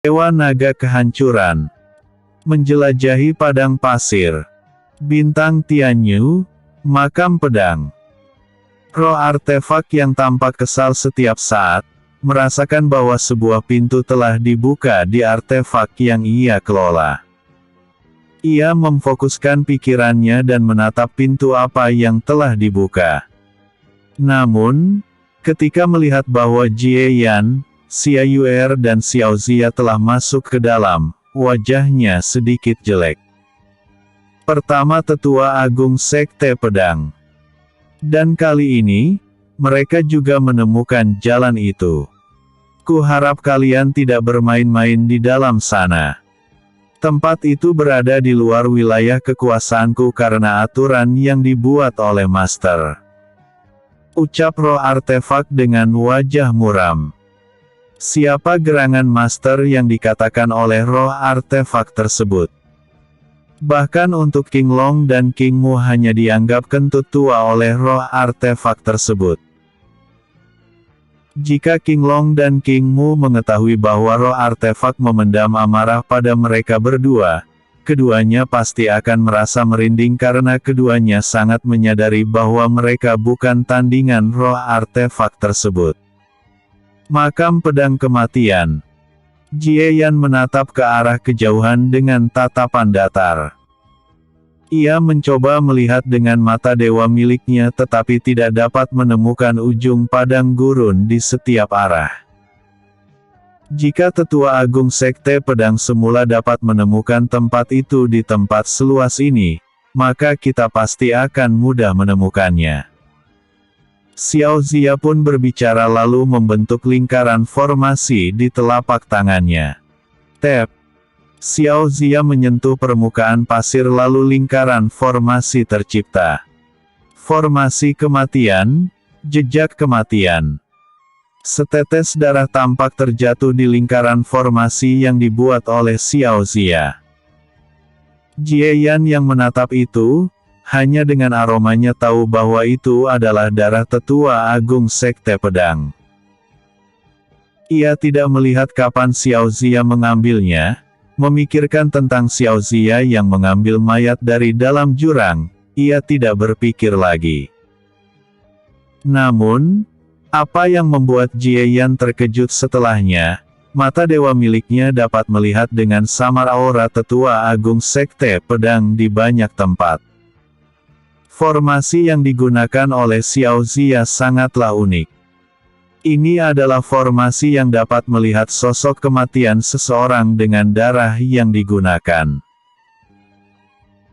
Dewa Naga Kehancuran. Menjelajahi padang pasir. Bintang Tianyu, makam pedang. Roh artefak yang tampak kesal setiap saat, merasakan bahwa sebuah pintu telah dibuka di artefak yang ia kelola. Ia memfokuskan pikirannya dan menatap pintu apa yang telah dibuka. Namun, ketika melihat bahwa Jie Yan, Xia Yuer dan Xiao Zia telah masuk ke dalam, wajahnya sedikit jelek. Pertama Tetua Agung Sekte Pedang. Dan kali ini, mereka juga menemukan jalan itu. Kuharap kalian tidak bermain-main di dalam sana. Tempat itu berada di luar wilayah kekuasaanku karena aturan yang dibuat oleh Master. Ucap roh artefak dengan wajah muram. Siapa gerangan Master yang dikatakan oleh roh artefak tersebut? Bahkan untuk King Long dan King Mu hanya dianggap kentut tua oleh roh artefak tersebut. Jika King Long dan King Mu mengetahui bahwa roh artefak memendam amarah pada mereka berdua, keduanya pasti akan merasa merinding karena keduanya sangat menyadari bahwa mereka bukan tandingan roh artefak tersebut. Makam Pedang Kematian. Jie Yan menatap ke arah kejauhan dengan tatapan datar. Ia mencoba melihat dengan mata dewa miliknya tetapi tidak dapat menemukan ujung padang gurun di setiap arah. Jika Tetua Agung Sekte Pedang semula dapat menemukan tempat itu di tempat seluas ini, maka kita pasti akan mudah menemukannya. Xiao Zia pun berbicara lalu membentuk lingkaran formasi di telapak tangannya. Tap. Xiao Zia menyentuh permukaan pasir lalu lingkaran formasi tercipta. Formasi kematian, jejak kematian. Setetes darah tampak terjatuh di lingkaran formasi yang dibuat oleh Xiao Zia. Jie Yan yang menatap itu, hanya dengan aromanya tahu bahwa itu adalah darah Tetua Agung Sekte Pedang. Ia tidak melihat kapan Xiao Zia mengambilnya, memikirkan tentang Xiao Zia yang mengambil mayat dari dalam jurang, ia tidak berpikir lagi. Namun, apa yang membuat Jie Yan terkejut setelahnya, mata dewa miliknya dapat melihat dengan samar aura Tetua Agung Sekte Pedang di banyak tempat. Formasi yang digunakan oleh Xiao Zia sangatlah unik. Ini adalah formasi yang dapat melihat sosok kematian seseorang dengan darah yang digunakan.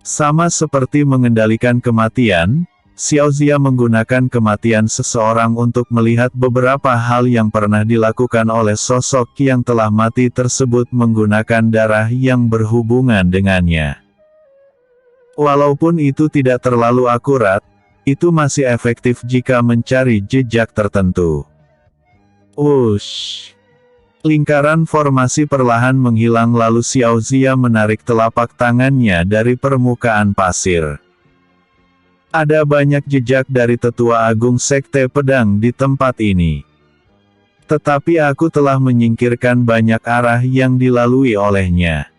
Sama seperti mengendalikan kematian, Xiao Zia menggunakan kematian seseorang untuk melihat beberapa hal yang pernah dilakukan oleh sosok yang telah mati tersebut menggunakan darah yang berhubungan dengannya. Walaupun itu tidak terlalu akurat, itu masih efektif jika mencari jejak tertentu. Wush! Lingkaran formasi perlahan menghilang lalu Xiao Zia menarik telapak tangannya dari permukaan pasir. Ada banyak jejak dari Tetua Agung Sekte Pedang di tempat ini. Tetapi aku telah menyingkirkan banyak arah yang dilalui olehnya.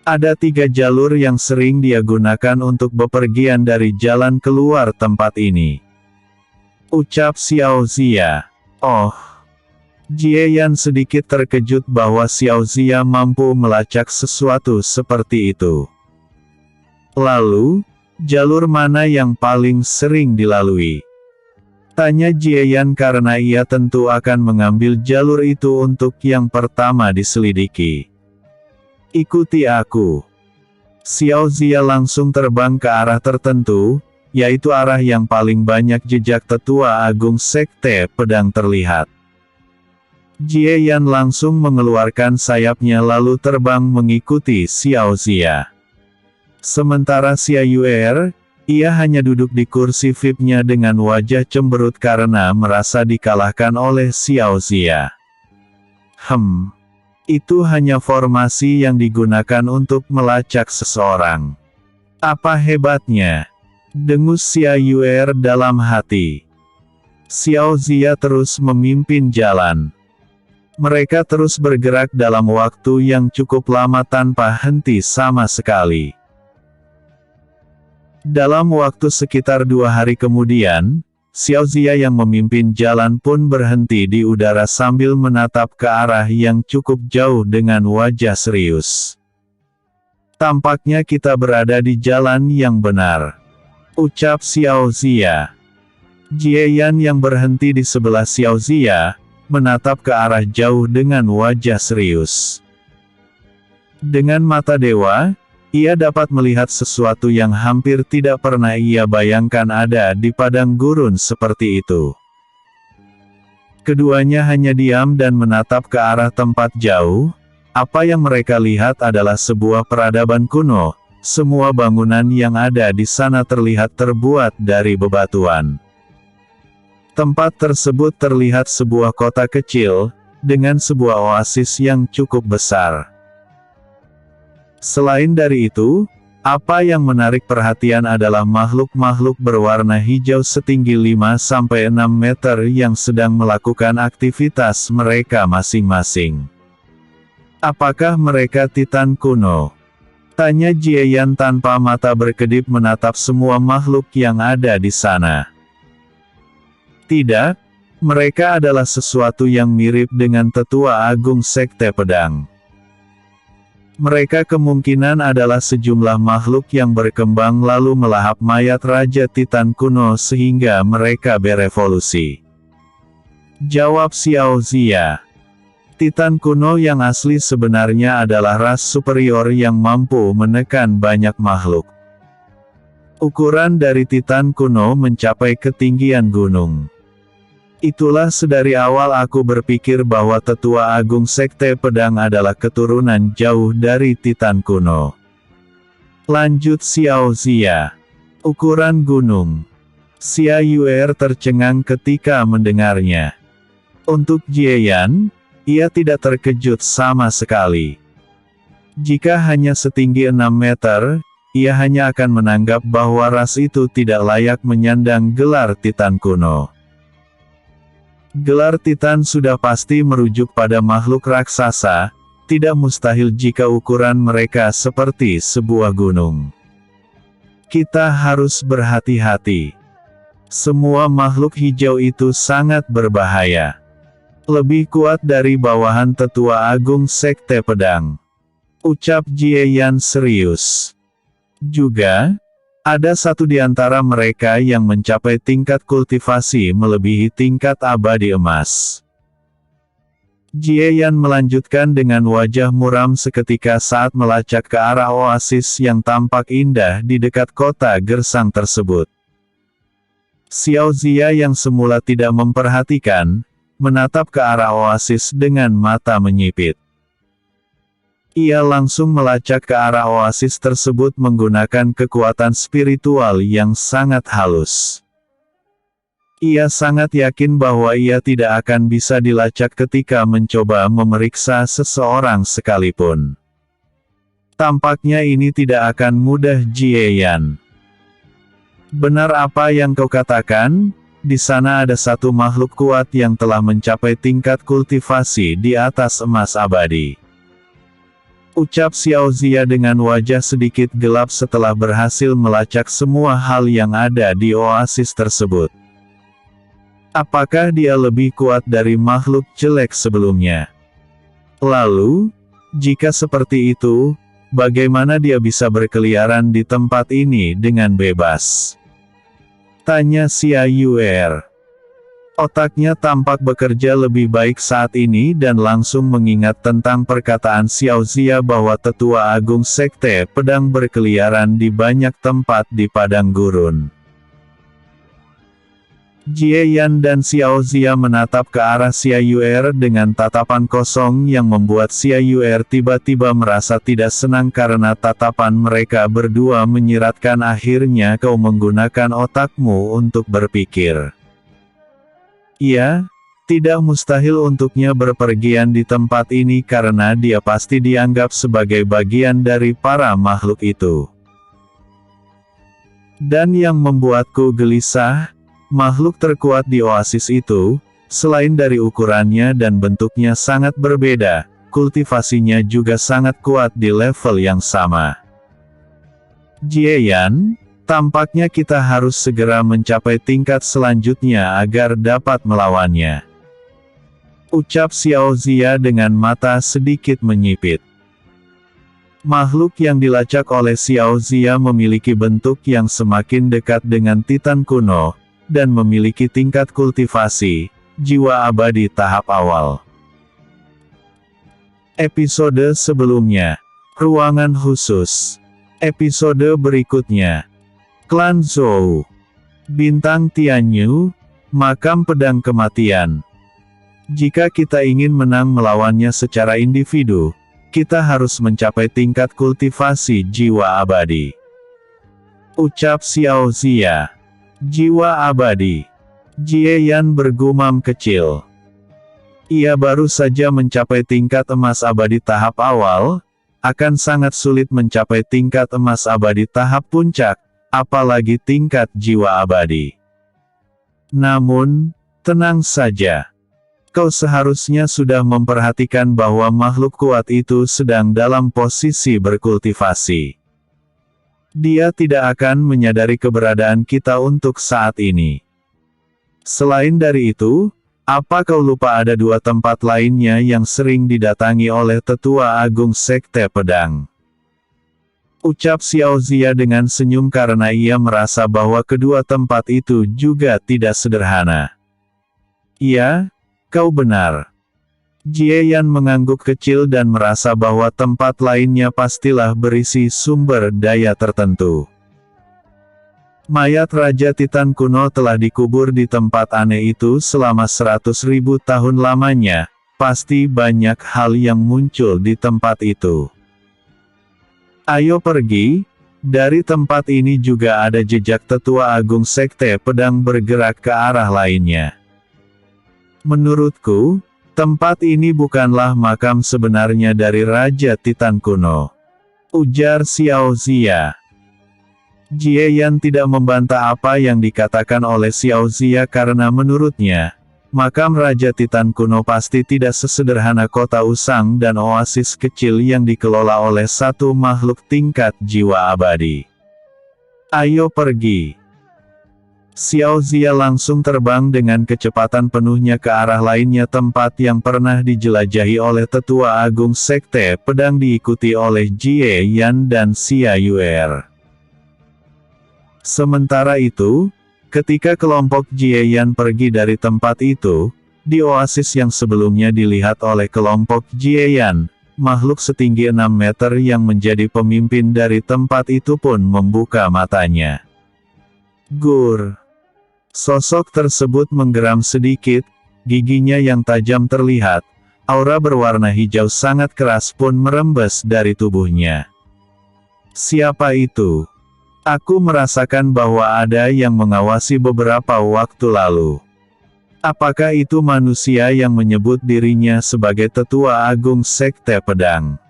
Ada 3 jalur yang sering dia gunakan untuk bepergian dari jalan keluar tempat ini. Ucap Xiao Zia. Oh. Jie Yan sedikit terkejut bahwa Xiao Zia mampu melacak sesuatu seperti itu. Lalu, jalur mana yang paling sering dilalui? Tanya Jie Yan karena ia tentu akan mengambil jalur itu untuk yang pertama diselidiki. Ikuti aku. Xiao Zia langsung terbang ke arah tertentu, yaitu arah yang paling banyak jejak Tetua Agung Sekte Pedang terlihat. Jie Yan langsung mengeluarkan sayapnya lalu terbang mengikuti Xiao Zia. Sementara Xia Yuer, ia hanya duduk di kursi VIP-nya dengan wajah cemberut karena merasa dikalahkan oleh Xiao Zia. Itu hanya formasi yang digunakan untuk melacak seseorang. Apa hebatnya? Dengus Xia Yuer dalam hati. Xiao Zia terus memimpin jalan. Mereka terus bergerak dalam waktu yang cukup lama tanpa henti sama sekali. Dalam waktu sekitar 2 hari kemudian, Xiao Zia yang memimpin jalan pun berhenti di udara sambil menatap ke arah yang cukup jauh dengan wajah serius. "Tampaknya kita berada di jalan yang benar," ucap Xiao Zia. Jie Yan yang berhenti di sebelah Xiao Zia, menatap ke arah jauh dengan wajah serius. Dengan mata dewa, ia dapat melihat sesuatu yang hampir tidak pernah ia bayangkan ada di padang gurun seperti itu. Keduanya hanya diam dan menatap ke arah tempat jauh. Apa yang mereka lihat adalah sebuah peradaban kuno. Semua bangunan yang ada di sana terlihat terbuat dari bebatuan. Tempat tersebut terlihat sebuah kota kecil, dengan sebuah oasis yang cukup besar. Selain dari itu, apa yang menarik perhatian adalah makhluk-makhluk berwarna hijau setinggi 5-6 meter yang sedang melakukan aktivitas mereka masing-masing. "Apakah mereka Titan kuno?" tanya Jie Yan tanpa mata berkedip menatap semua makhluk yang ada di sana. "Tidak, mereka adalah sesuatu yang mirip dengan Tetua Agung Sekte Pedang. Mereka kemungkinan adalah sejumlah makhluk yang berkembang lalu melahap mayat Raja Titan kuno sehingga mereka berevolusi," jawab Xiao Zia. Titan kuno yang asli sebenarnya adalah ras superior yang mampu menekan banyak makhluk. Ukuran dari Titan kuno mencapai ketinggian gunung. Itulah sedari awal aku berpikir bahwa Tetua Agung Sekte Pedang adalah keturunan jauh dari Titan kuno. Lanjut Xiao Zia. Ukuran gunung. Xia Yuer tercengang ketika mendengarnya. Untuk Jie Yan, ia tidak terkejut sama sekali. Jika hanya setinggi 6 meter, ia hanya akan menganggap bahwa ras itu tidak layak menyandang gelar Titan kuno. Gelar Titan sudah pasti merujuk pada makhluk raksasa, tidak mustahil jika ukuran mereka seperti sebuah gunung. Kita harus berhati-hati. Semua makhluk hijau itu sangat berbahaya. Lebih kuat dari bawahan Tetua Agung Sekte Pedang, ucap Jie Yan serius. Juga, ada satu di antara mereka yang mencapai tingkat kultivasi melebihi tingkat abadi emas. Jie Yan melanjutkan dengan wajah muram seketika saat melacak ke arah oasis yang tampak indah di dekat kota gersang tersebut. Xiao Zia yang semula tidak memperhatikan, menatap ke arah oasis dengan mata menyipit. Ia langsung melacak ke arah oasis tersebut menggunakan kekuatan spiritual yang sangat halus. Ia sangat yakin bahwa ia tidak akan bisa dilacak ketika mencoba memeriksa seseorang sekalipun. Tampaknya ini tidak akan mudah Jie Yan. "Benar apa yang kau katakan, di sana ada satu makhluk kuat yang telah mencapai tingkat kultivasi di atas emas abadi," ucap Xiao Zia dengan wajah sedikit gelap setelah berhasil melacak semua hal yang ada di oasis tersebut. Apakah dia lebih kuat dari makhluk jelek sebelumnya? Lalu, jika seperti itu, bagaimana dia bisa berkeliaran di tempat ini dengan bebas? Tanya Xia Yuer. Otaknya tampak bekerja lebih baik saat ini dan langsung mengingat tentang perkataan Xiao Zia bahwa Tetua Agung Sekte Pedang berkeliaran di banyak tempat di padang gurun. Jie Yan dan Xiao Zia menatap ke arah Xia Yuer dengan tatapan kosong yang membuat Xia Yuer tiba-tiba merasa tidak senang karena tatapan mereka berdua menyiratkan. "Akhirnya kau menggunakan otakmu untuk berpikir." "Iya, tidak mustahil untuknya berpergian di tempat ini karena dia pasti dianggap sebagai bagian dari para makhluk itu. Dan yang membuatku gelisah, makhluk terkuat di oasis itu, Selain dari ukurannya dan bentuknya sangat berbeda, kultivasinya juga sangat kuat di level yang sama. Jieyan, tampaknya kita harus segera mencapai tingkat selanjutnya agar dapat melawannya. Ucap Xiao Zia dengan mata sedikit menyipit. Makhluk yang dilacak oleh Xiao Zia memiliki bentuk yang semakin dekat dengan Titan kuno, dan memiliki tingkat kultivasi jiwa abadi tahap awal. Episode sebelumnya, ruangan khusus. Episode berikutnya, Klan Zhou, Bintang Tianyu, Makam Pedang Kematian. Jika kita ingin menang melawannya secara individu, kita harus mencapai tingkat kultivasi jiwa abadi. Ucap Xiao Zia. Jiwa abadi. Jieyan bergumam kecil. Ia baru saja mencapai tingkat emas abadi tahap awal, akan sangat sulit mencapai tingkat emas abadi tahap puncak, apalagi tingkat jiwa abadi. Namun, tenang saja. Kau seharusnya sudah memperhatikan bahwa makhluk kuat itu sedang dalam posisi berkultivasi. Dia tidak akan menyadari keberadaan kita untuk saat ini. Selain dari itu, apa kau lupa ada dua tempat lainnya yang sering didatangi oleh Tetua Agung Sekte Pedang? Ucap Xiao Zia dengan senyum karena ia merasa bahwa kedua tempat itu juga tidak sederhana. Ya, kau benar. Jieyan mengangguk kecil dan merasa bahwa tempat lainnya pastilah berisi sumber daya tertentu. Mayat Raja Titan kuno telah dikubur di tempat aneh itu selama 100.000 tahun lamanya, pasti banyak hal yang muncul di tempat itu. Ayo pergi, dari tempat ini juga ada jejak Tetua Agung Sekte Pedang bergerak ke arah lainnya. Menurutku, tempat ini bukanlah makam sebenarnya dari Raja Titan kuno. Ujar Xiao Zia. Jieyan tidak membantah apa yang dikatakan oleh Xiao Zia karena menurutnya, makam Raja Titan kuno pasti tidak sesederhana kota usang dan oasis kecil yang dikelola oleh satu makhluk tingkat jiwa abadi. Ayo pergi. Xiao Zia langsung terbang dengan kecepatan penuhnya ke arah lainnya tempat yang pernah dijelajahi oleh Tetua Agung Sekte Pedang diikuti oleh Jieyan dan Xia Yuer. Sementara itu, ketika kelompok Jieyan pergi dari tempat itu, di oasis yang sebelumnya dilihat oleh kelompok Jieyan, makhluk setinggi 6 meter yang menjadi pemimpin dari tempat itu pun membuka matanya. Gur. Sosok tersebut menggeram sedikit, giginya yang tajam terlihat, aura berwarna hijau sangat keras pun merembes dari tubuhnya. Siapa itu? Aku merasakan bahwa ada yang mengawasi beberapa waktu lalu. Apakah itu manusia yang menyebut dirinya sebagai Tetua Agung Sekte Pedang?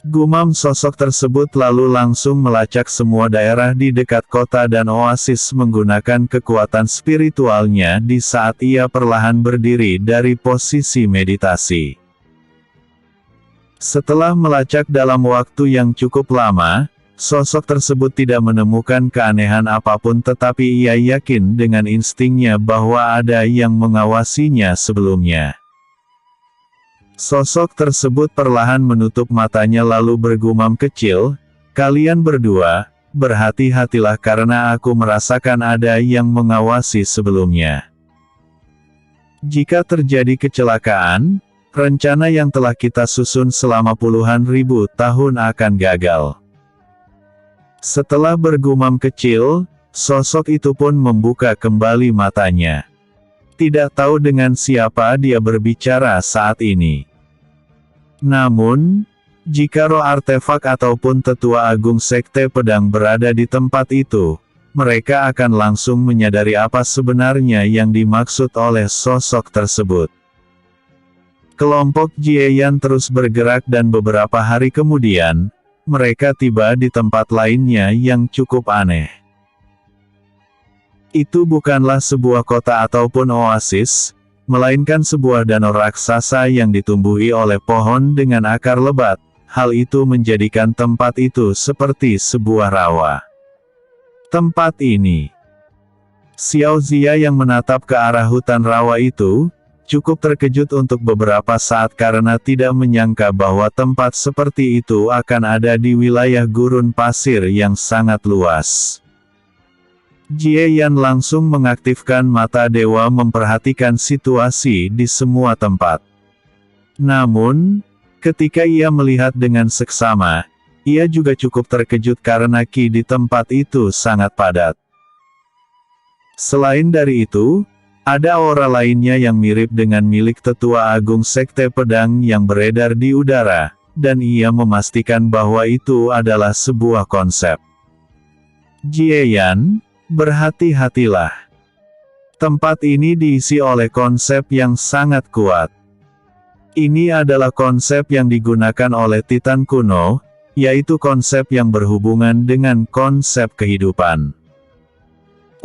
Gumam sosok tersebut lalu langsung melacak semua daerah di dekat kota dan oasis menggunakan kekuatan spiritualnya di saat ia perlahan berdiri dari posisi meditasi. Setelah melacak dalam waktu yang cukup lama, sosok tersebut tidak menemukan keanehan apapun tetapi ia yakin dengan instingnya bahwa ada yang mengawasinya sebelumnya. Sosok tersebut perlahan menutup matanya lalu bergumam kecil, "Kalian berdua, berhati-hatilah karena aku merasakan ada yang mengawasi sebelumnya. Jika terjadi kecelakaan, rencana yang telah kita susun selama puluhan ribu tahun akan gagal." Setelah bergumam kecil, sosok itu pun membuka kembali matanya. Tidak tahu dengan siapa dia berbicara saat ini. Namun, jika roh artefak ataupun Tetua Agung Sekte Pedang berada di tempat itu, mereka akan langsung menyadari apa sebenarnya yang dimaksud oleh sosok tersebut. Kelompok Jieyan terus bergerak dan beberapa hari kemudian, mereka tiba di tempat lainnya yang cukup aneh. Itu bukanlah sebuah kota ataupun oasis, melainkan sebuah danau raksasa yang ditumbuhi oleh pohon dengan akar lebat. Hal itu menjadikan tempat itu seperti sebuah rawa. Tempat ini, Xiao Zia yang menatap ke arah hutan rawa itu, cukup terkejut untuk beberapa saat karena tidak menyangka bahwa tempat seperti itu akan ada di wilayah gurun pasir yang sangat luas. Jie Yan langsung mengaktifkan mata dewa memperhatikan situasi di semua tempat. Namun, ketika ia melihat dengan seksama, ia juga cukup terkejut karena ki di tempat itu sangat padat. Selain dari itu, ada aura lainnya yang mirip dengan milik Tetua Agung Sekte Pedang yang beredar di udara, dan ia memastikan bahwa itu adalah sebuah konsep. Jie Yan, berhati-hatilah. Tempat ini diisi oleh konsep yang sangat kuat. Ini adalah konsep yang digunakan oleh Titan kuno, yaitu konsep yang berhubungan dengan konsep kehidupan.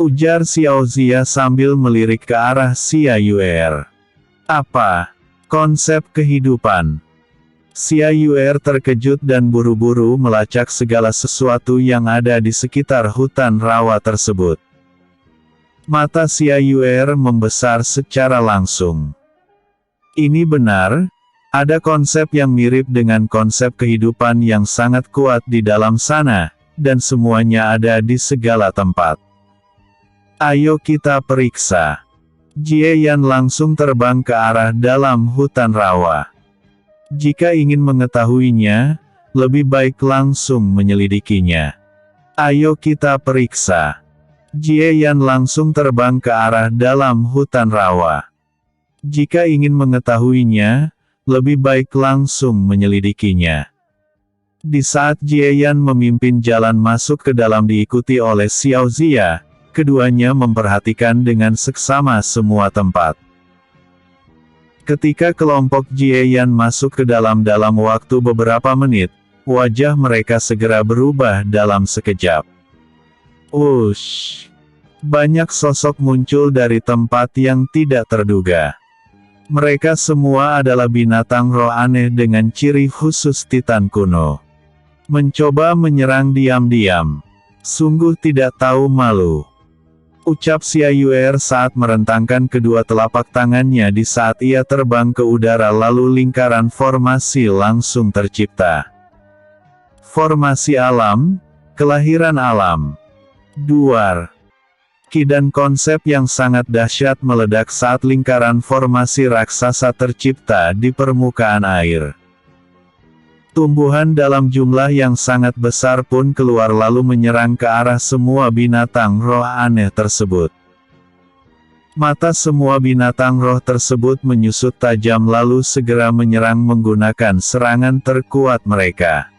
Ujar Xiao Zia sambil melirik ke arah Xia Yuer. Apa? Konsep kehidupan? Xia Yuer terkejut dan buru-buru melacak segala sesuatu yang ada di sekitar hutan rawa tersebut. Mata Xia Yuer membesar secara langsung. Ini benar, ada konsep yang mirip dengan konsep kehidupan yang sangat kuat di dalam sana, dan semuanya ada di segala tempat. Ayo kita periksa. Jie Yan langsung terbang ke arah dalam hutan rawa. Jika ingin mengetahuinya, lebih baik langsung menyelidikinya. Ayo kita periksa. Jie Yan langsung terbang ke arah dalam hutan rawa. Jika ingin mengetahuinya, lebih baik langsung menyelidikinya. Di saat Jie Yan memimpin jalan masuk ke dalam diikuti oleh Xiao Zia, keduanya memperhatikan dengan seksama semua tempat. Ketika kelompok Jie Yan masuk ke dalam waktu beberapa menit, wajah mereka segera berubah dalam sekejap. Wush! Banyak sosok muncul dari tempat yang tidak terduga. Mereka semua adalah binatang roh aneh dengan ciri khusus Titan kuno. Mencoba menyerang diam-diam. Sungguh tidak tahu malu. Ucap Xia Yuer saat merentangkan kedua telapak tangannya di saat ia terbang ke udara lalu lingkaran formasi langsung tercipta. Formasi alam, kelahiran alam. Duar. Ki dan konsep yang sangat dahsyat meledak saat lingkaran formasi raksasa tercipta di permukaan air. Tumbuhan dalam jumlah yang sangat besar pun keluar lalu menyerang ke arah semua binatang roh aneh tersebut. Mata semua binatang roh tersebut menyusut tajam lalu segera menyerang menggunakan serangan terkuat mereka.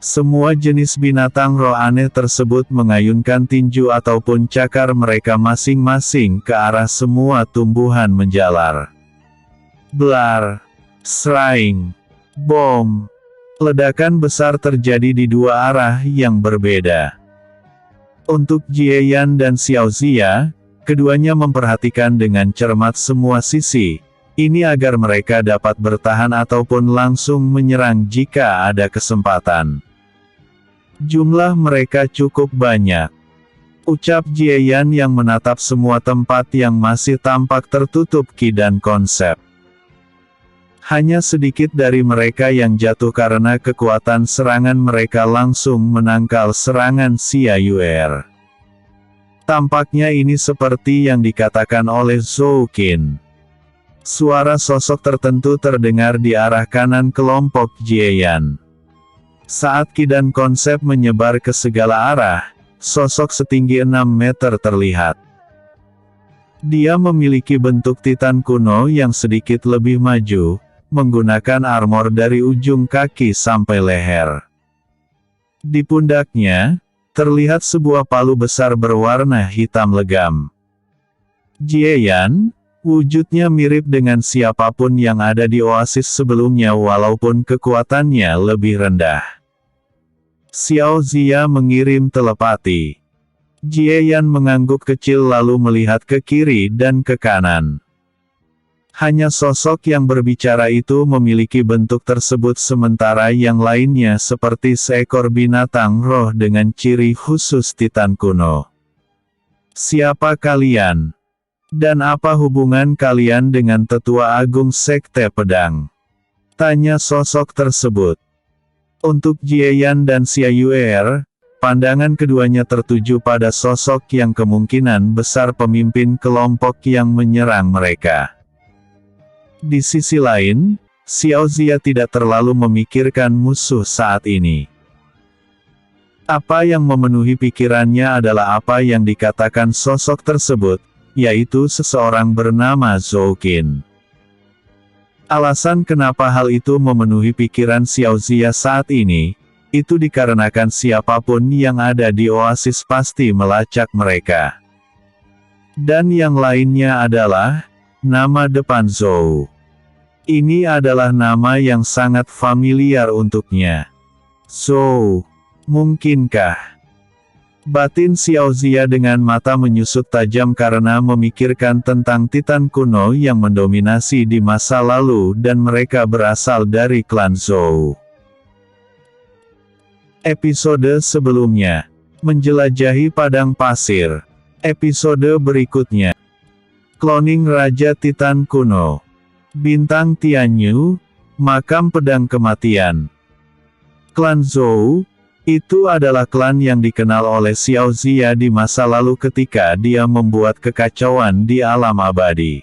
Semua jenis binatang roh aneh tersebut mengayunkan tinju ataupun cakar mereka masing-masing ke arah semua tumbuhan menjalar. Blar. Sraing. Bom. Ledakan besar terjadi di dua arah yang berbeda. Untuk Jie Yan dan Xiao Zia, keduanya memperhatikan dengan cermat semua sisi, ini agar mereka dapat bertahan ataupun langsung menyerang jika ada kesempatan. Jumlah mereka cukup banyak. Ucap Jie Yan yang menatap semua tempat yang masih tampak tertutup ki dan konsep. Hanya sedikit dari mereka yang jatuh karena kekuatan serangan mereka langsung menangkal serangan Xia Yuer. Tampaknya ini seperti yang dikatakan oleh Zhou Qin. Suara sosok tertentu terdengar di arah kanan kelompok Jie Yan. Saat ki dan konsep menyebar ke segala arah, sosok setinggi 6 meter terlihat. Dia memiliki bentuk Titan kuno yang sedikit lebih maju, menggunakan armor dari ujung kaki sampai leher. Di pundaknya, terlihat sebuah palu besar berwarna hitam legam. Jie Yan, wujudnya mirip dengan siapapun yang ada di oasis sebelumnya walaupun kekuatannya lebih rendah. Xiao Zia mengirim telepati. Jie Yan mengangguk kecil lalu melihat ke kiri dan ke kanan. Hanya sosok yang berbicara itu memiliki bentuk tersebut sementara yang lainnya seperti seekor binatang roh dengan ciri khusus Titan kuno. Siapa kalian? Dan apa hubungan kalian dengan Tetua Agung Sekte Pedang? Tanya sosok tersebut. Untuk Jieyan dan Xia Yuer, pandangan keduanya tertuju pada sosok yang kemungkinan besar pemimpin kelompok yang menyerang mereka. Di sisi lain, Xiao Zia tidak terlalu memikirkan musuh saat ini. Apa yang memenuhi pikirannya adalah apa yang dikatakan sosok tersebut, yaitu seseorang bernama Zhou Qin. Alasan kenapa hal itu memenuhi pikiran Xiao Zia saat ini, itu dikarenakan siapapun yang ada di oasis pasti melacak mereka. Dan yang lainnya adalah, nama depan Zhou. Ini adalah nama yang sangat familiar untuknya. Zhou. Mungkinkah? Batin Xiao Zia dengan mata menyusut tajam karena memikirkan tentang Titan kuno yang mendominasi di masa lalu dan mereka berasal dari klan Zhou. Episode sebelumnya, menjelajahi padang pasir. Episode berikutnya, cloning Raja Titan kuno. Bintang Tianyu, makam pedang kematian. Klan Zhou, itu adalah klan yang dikenal oleh Xiao Zia di masa lalu ketika dia membuat kekacauan di alam abadi.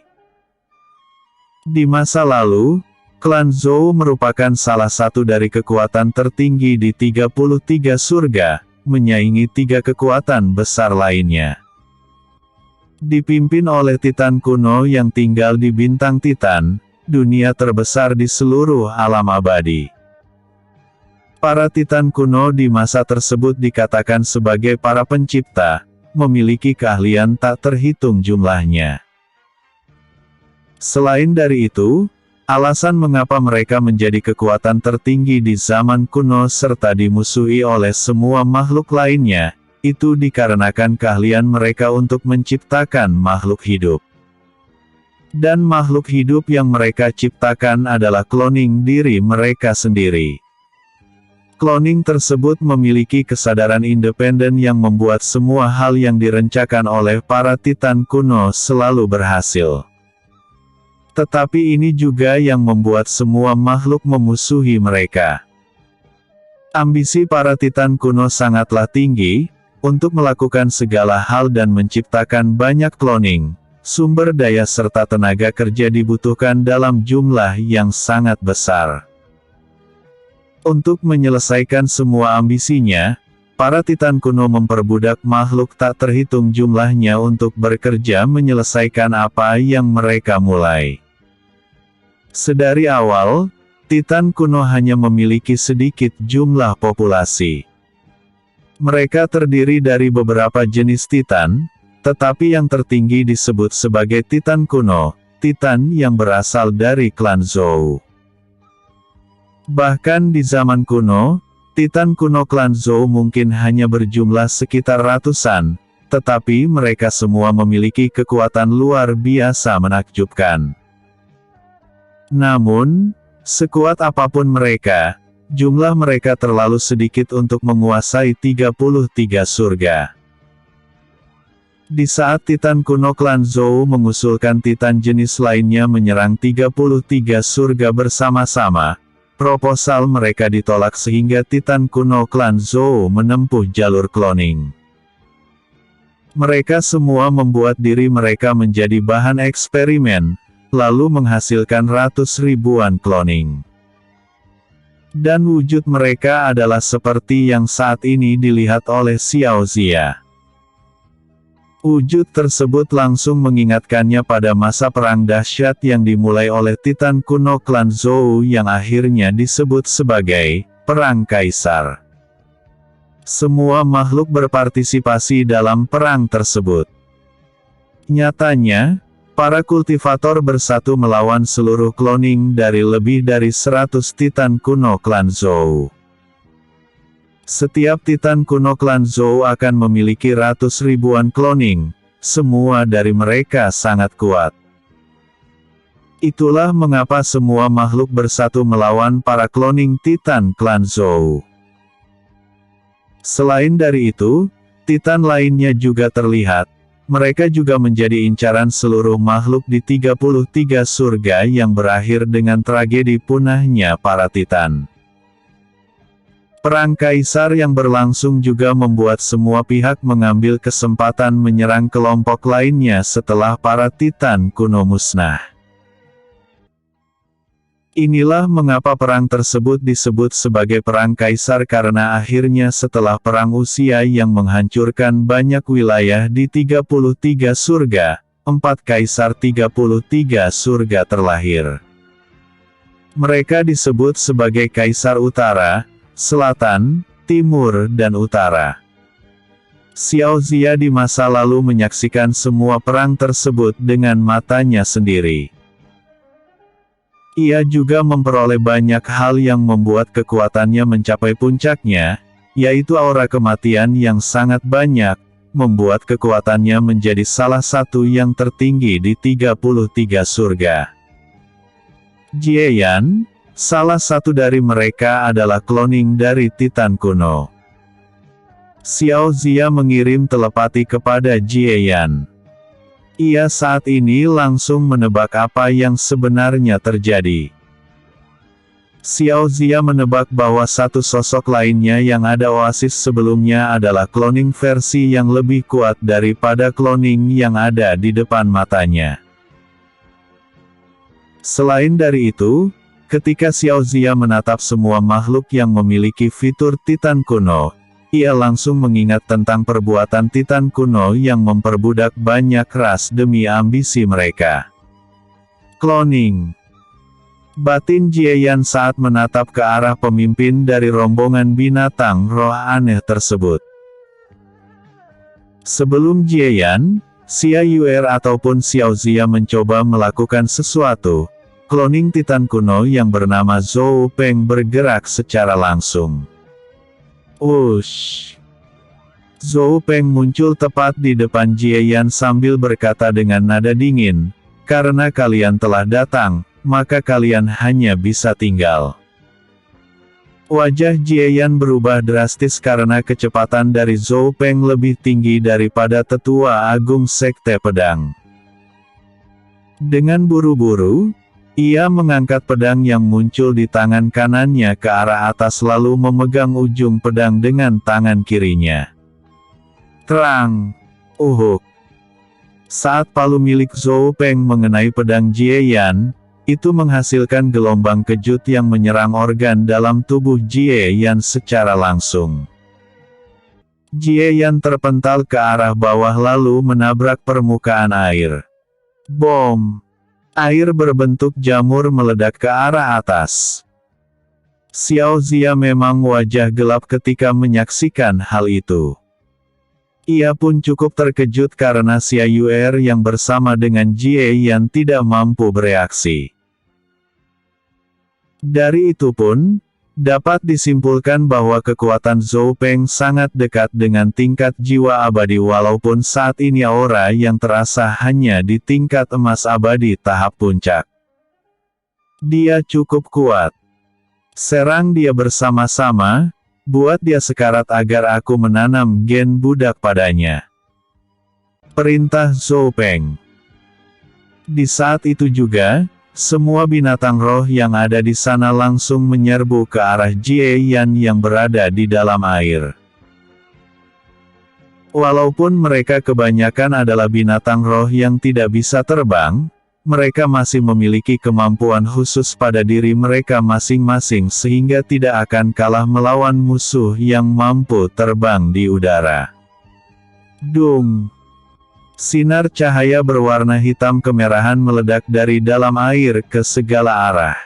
Di masa lalu, klan Zhou merupakan salah satu dari kekuatan tertinggi di 33 surga, menyaingi 3 kekuatan besar lainnya. Dipimpin oleh Titan kuno yang tinggal di bintang Titan, dunia terbesar di seluruh alam abadi. Para Titan kuno di masa tersebut dikatakan sebagai para pencipta, memiliki keahlian tak terhitung jumlahnya. Selain dari itu, alasan mengapa mereka menjadi kekuatan tertinggi di zaman kuno serta dimusuhi oleh semua makhluk lainnya, itu dikarenakan keahlian mereka untuk menciptakan makhluk hidup. Dan makhluk hidup yang mereka ciptakan adalah cloning diri mereka sendiri. Cloning tersebut memiliki kesadaran independen yang membuat semua hal yang direncanakan oleh para Titan kuno selalu berhasil. Tetapi ini juga yang membuat semua makhluk memusuhi mereka. Ambisi para Titan kuno sangatlah tinggi, untuk melakukan segala hal dan menciptakan banyak cloning. Sumber daya serta tenaga kerja dibutuhkan dalam jumlah yang sangat besar. Untuk menyelesaikan semua ambisinya, para Titan kuno memperbudak makhluk tak terhitung jumlahnya untuk bekerja menyelesaikan apa yang mereka mulai. Sedari awal, Titan kuno hanya memiliki sedikit jumlah populasi. Mereka terdiri dari beberapa jenis Titan, tetapi yang tertinggi disebut sebagai Titan kuno, Titan yang berasal dari klan Zhou. Bahkan di zaman kuno, Titan kuno klan Zhou mungkin hanya berjumlah sekitar ratusan, tetapi mereka semua memiliki kekuatan luar biasa menakjubkan. Namun, sekuat apapun mereka, jumlah mereka terlalu sedikit untuk menguasai 33 surga. Di saat Titan kuno klan Zhou mengusulkan Titan jenis lainnya menyerang 33 surga bersama-sama, proposal mereka ditolak sehingga Titan kuno klan Zhou menempuh jalur cloning. Mereka semua membuat diri mereka menjadi bahan eksperimen, lalu menghasilkan ratus ribuan cloning. Dan wujud mereka adalah seperti yang saat ini dilihat oleh Xiao Zia. Wujud tersebut langsung mengingatkannya pada masa perang dahsyat yang dimulai oleh Titan kuno klan Zhou yang akhirnya disebut sebagai Perang Kaisar. Semua makhluk berpartisipasi dalam perang tersebut. Nyatanya, para kultivator bersatu melawan seluruh cloning dari lebih dari 100 Titan kuno klan Zhou. Setiap Titan kuno klan Zhou akan memiliki ratus ribuan cloning, semua dari mereka sangat kuat. Itulah mengapa semua makhluk bersatu melawan para cloning Titan klan Zou. Selain dari itu, Titan lainnya juga terlihat. Mereka juga menjadi incaran seluruh makhluk di 33 surga yang berakhir dengan tragedi punahnya para Titan. Perang Kaisar yang berlangsung juga membuat semua pihak mengambil kesempatan menyerang kelompok lainnya setelah para Titan kuno musnah. Inilah mengapa perang tersebut disebut sebagai Perang Kaisar karena akhirnya setelah perang usia yang menghancurkan banyak wilayah di 33 surga, 4 Kaisar 33 surga terlahir. Mereka disebut sebagai Kaisar Utara, Selatan, Timur dan Utara. Xiao Zia di masa lalu menyaksikan semua perang tersebut dengan matanya sendiri. Ia juga memperoleh banyak hal yang membuat kekuatannya mencapai puncaknya, yaitu aura kematian yang sangat banyak, membuat kekuatannya menjadi salah satu yang tertinggi di 33 surga. Jieyan, salah satu dari mereka adalah cloning dari Titan kuno. Xiao Zia mengirim telepati kepada Jieyan. Ia saat ini langsung menebak apa yang sebenarnya terjadi. Xiao Zia menebak bahwa satu sosok lainnya yang ada oasis sebelumnya adalah cloning versi yang lebih kuat daripada cloning yang ada di depan matanya. Selain dari itu, ketika Xiao Zia menatap semua makhluk yang memiliki fitur Titan kuno, ia langsung mengingat tentang perbuatan Titan kuno yang memperbudak banyak ras demi ambisi mereka. Cloning. Batin Jieyan saat menatap ke arah pemimpin dari rombongan binatang roh aneh tersebut. Sebelum Jieyan, Xia Yuer ataupun Xiao Zia mencoba melakukan sesuatu, cloning Titan kuno yang bernama Zhou Peng bergerak secara langsung. Wush! Zhou Peng muncul tepat di depan Jieyan sambil berkata dengan nada dingin, "Karena kalian telah datang, maka kalian hanya bisa tinggal." Wajah Jieyan berubah drastis karena kecepatan dari Zhou Peng lebih tinggi daripada Tetua Agung Sekte Pedang. Dengan buru-buru, ia mengangkat pedang yang muncul di tangan kanannya ke arah atas lalu memegang ujung pedang dengan tangan kirinya. Terang! Uhuk! Saat palu milik Zhou Peng mengenai pedang Jieyan, itu menghasilkan gelombang kejut yang menyerang organ dalam tubuh Jieyan secara langsung. Jieyan terpental ke arah bawah lalu menabrak permukaan air. Bom! Air berbentuk jamur meledak ke arah atas. Xiao Zia memang wajah gelap ketika menyaksikan hal itu. Ia pun cukup terkejut karena Xia Yuer yang bersama dengan Jieyan tidak mampu bereaksi. Dari itu pun, dapat disimpulkan bahwa kekuatan Zhou Peng sangat dekat dengan tingkat jiwa abadi walaupun saat ini aura yang terasa hanya di tingkat emas abadi tahap puncak. Dia cukup kuat. Serang dia bersama-sama, buat dia sekarat agar aku menanam gen budak padanya. Perintah Zhou Peng. Di saat itu juga, semua binatang roh yang ada di sana langsung menyerbu ke arah Jieyan yang berada di dalam air. Walaupun mereka kebanyakan adalah binatang roh yang tidak bisa terbang, mereka masih memiliki kemampuan khusus pada diri mereka masing-masing sehingga tidak akan kalah melawan musuh yang mampu terbang di udara. Dung! Sinar cahaya berwarna hitam kemerahan meledak dari dalam air ke segala arah.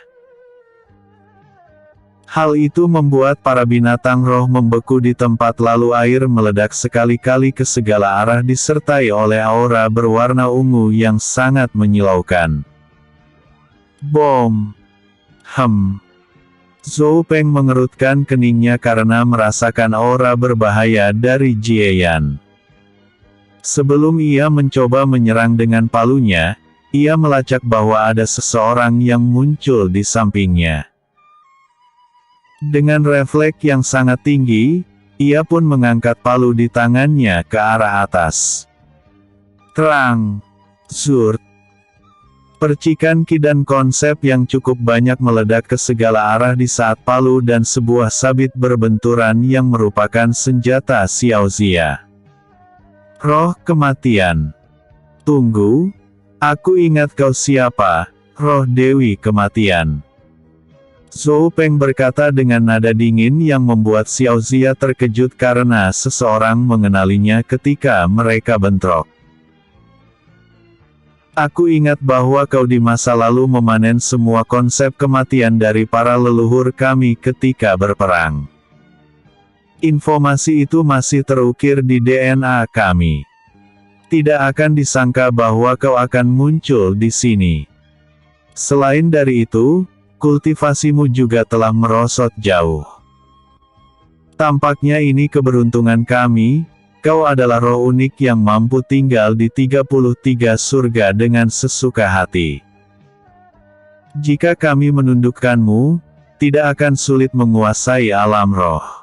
Hal itu membuat para binatang roh membeku di tempat lalu air meledak sekali-kali ke segala arah disertai oleh aura berwarna ungu yang sangat menyilaukan. Bom! Zhou Peng mengerutkan keningnya karena merasakan aura berbahaya dari Jieyan. Sebelum ia mencoba menyerang dengan palunya, ia melacak bahwa ada seseorang yang muncul di sampingnya. Dengan refleks yang sangat tinggi, ia pun mengangkat palu di tangannya ke arah atas. Terang, zurt. Percikan ki dan konsep yang cukup banyak meledak ke segala arah di saat palu dan sebuah sabit berbenturan yang merupakan senjata Xiao Zia. Roh kematian. Tunggu, aku ingat kau siapa, roh Dewi Kematian. Zhou Peng berkata dengan nada dingin yang membuat Xiao Zia terkejut karena seseorang mengenalinya ketika mereka bentrok. Aku ingat bahwa kau di masa lalu memanen semua konsep kematian dari para leluhur kami ketika berperang. Informasi itu masih terukir di DNA kami. Tidak akan disangka bahwa kau akan muncul di sini. Selain dari itu, kultivasimu juga telah merosot jauh. Tampaknya ini keberuntungan kami, kau adalah roh unik yang mampu tinggal di 33 surga dengan sesuka hati. Jika kami menundukkanmu, tidak akan sulit menguasai alam roh.